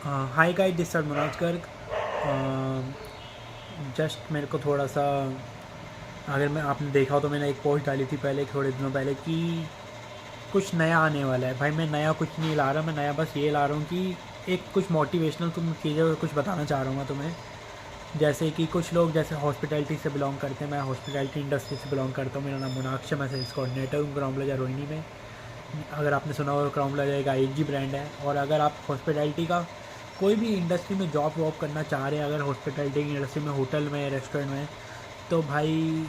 Hi guys, this is Manoj Garg. Just मेरे को थोड़ा सा, अगर मैं आपने देखा हो तो मैंने एक पोस्ट डाली थी पहले, थोड़े दिनों पहले, कि कुछ नया आने वाला है। भाई मैं नया कुछ नहीं ला रहा, मैं नया बस ये ला रहा हूँ कि एक कुछ मोटिवेशनल तुम चीज़ें कुछ बताना चाह रहा हूँ मैं तुम्हें। जैसे कि कुछ लोग जैसे हॉस्पिटैलिटी से बिलोंग करते हैं, मैं हॉस्पिटैलिटी इंडस्ट्री से बिलोंग करता हूँ। मेरा नाम मोनाक्ष है, मैं सेल्स कोऑर्डिनेटर हूँ क्राउन प्लाजा रोहिणी में। अगर आपने सुना हो, क्राउन प्लाजा एक आईएनजी ब्रांड है। और अगर आप हॉस्पिटैलिटी का कोई भी इंडस्ट्री में जॉब वॉब करना चाह रहे हैं, अगर हॉस्पिटैलिटी की इंडस्ट्री में, होटल में, रेस्टोरेंट में, तो भाई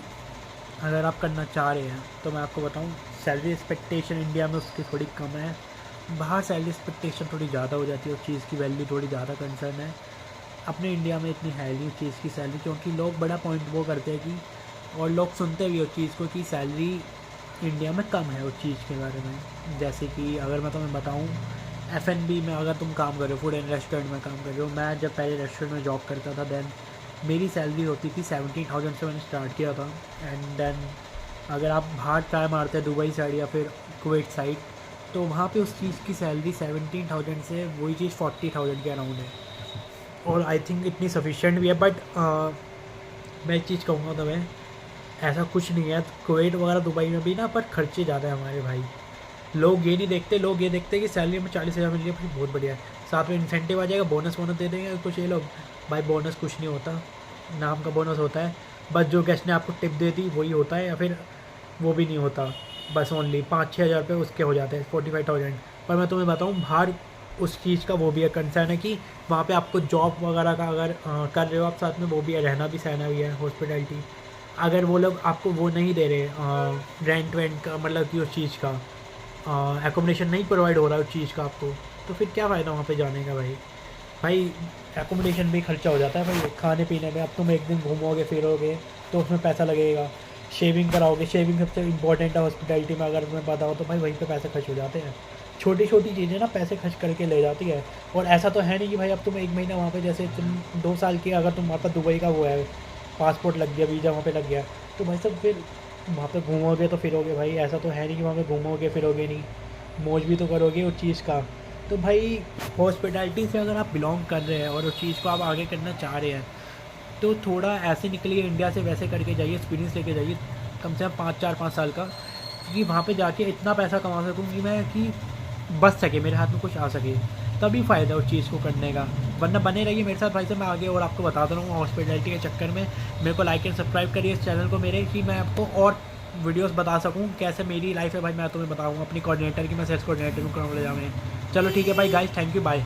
अगर आप करना चाह रहे हैं तो मैं आपको बताऊं, सैलरी एक्सपेक्टेशन इंडिया में उसकी थोड़ी कम है। बाहर सैलरी एक्सपेक्टेशन थोड़ी ज़्यादा हो जाती है, उस चीज़ की वैल्यू थोड़ी ज़्यादा कंसर्न है। अपने इंडिया में इतनी है नहीं उस चीज़ की सैलरी, क्योंकि लोग बड़ा पॉइंट वो करते हैं कि, और लोग सुनते भी उस चीज़ को, कि सैलरी इंडिया में कम है उस चीज़ के बारे में। जैसे कि अगर मैं तुम्हें बताऊं, एफ.एन.बी में अगर तुम काम कर रहे हो, फूड एंड रेस्टोरेंट में काम कर रहे हो, मैं जब पहले रेस्टोरेंट में जॉब करता था, देन मेरी सैलरी होती थी 17,000 से, मैंने स्टार्ट किया था। एंड देन अगर आप बाहर ट्राई मारते हैं दुबई साइड या फिर कुवैत साइड, तो वहाँ पे उस चीज़ की सैलरी 17,000 से वही चीज़ 40,000 के अराउंड है। और आई थिंक इतनी सफिशेंट भी है। बट मैं एक चीज़ कहूँगा तुम्हें, ऐसा कुछ नहीं है कुवैत वगैरह दुबई में भी ना, पर खर्चे ज़्यादा है हमारे भाई। लोग ये नहीं देखते, लोग ये देखते हैं कि सैलरी में 40,000 मिल गई, फिर बहुत बढ़िया है, साथ में इंसेंटिव आ जाएगा, बोनस वोनस दे देंगे कुछ ये लोग। भाई बोनस कुछ नहीं होता, नाम का बोनस होता है। बस जो गेस्ट ने आपको टिप दे दी वही होता है, या फिर वो भी नहीं होता। बस ओनली 5-6 हज़ार रुपये उसके हो जाते हैं, 45,000। पर मैं तुम्हें बताऊँ, बाहर उस चीज़ का वो भी है कंसर्न है कि वहाँ पे आपको जॉब वगैरह का अगर कर रहे हो आप, साथ में वो भी है, रहना भी सहना भी है, हॉस्पिटैलिटी। अगर वो लोग आपको वो नहीं दे रहे रेंट वेंट का, मतलब कि उस चीज़ का एकोमोडेशन नहीं प्रोवाइड हो रहा है उस चीज़ का आपको, तो फिर क्या फ़ायदा वहाँ पे जाने का भाई। भाई एकोमोडेशन भी खर्चा हो जाता है भाई, खाने पीने में। अब तुम एक दिन घूमोगे फिरोगे तो उसमें पैसा लगेगा। शेविंग कराओगे, शेविंग सबसे इंपॉर्टेंट है हॉस्पिटैलिटी में, अगर तुम्हें पता हो तो भाई वहीं पे पैसे खर्च हो जाते हैं। छोटी छोटी चीज़ें ना पैसे खर्च करके ले जाती है। और ऐसा तो है नहीं कि भाई अब तुम एक महीना वहाँ पे, जैसे तुम 2 साल की, अगर तुम्हारे पास दुबई का वो है, पासपोर्ट लग गया, वीज़ा वहाँ पे लग गया, तो भाई सब फिर वहाँ पे घूमोगे तो फिरोगे भाई। ऐसा तो है नहीं कि वहाँ पे घूमोगे फिरोगे नहीं, मौज भी तो करोगे उस चीज़ का। तो भाई हॉस्पिटैलिटी से अगर आप बिलोंग कर रहे हैं और उस चीज़ को आप आगे करना चाह रहे हैं, तो थोड़ा ऐसे निकलिए इंडिया से, वैसे करके जाइए, एक्सपीरियंस लेके जाइए कम से कम 5 4 5 साल का, क्योंकि वहाँ पे जाके इतना पैसा कमा सकूँ कि मैं, कि बच सके, मेरे हाथ में कुछ आ सके, तभी फ़ायदा उस चीज़ को करने का। वरना बने रहिए मेरे साथ भाई साहब, मैं आगे और आपको बताता रहूँगा हॉस्पिटैलिटी के चक्कर में। मेरे को लाइक एंड सब्सक्राइब करिए इस चैनल को मेरे, कि मैं आपको और वीडियोस बता सकूँ कैसे मेरी लाइफ है भाई। मैं तुम्हें बताऊँगा अपनी कोऑर्डिनेटर की, मैं सेल्स कोऑर्डिनेटर हूँ क्राउन प्लाजा में। चलो ठीक है भाई गाइस, थैंक यू, बाय।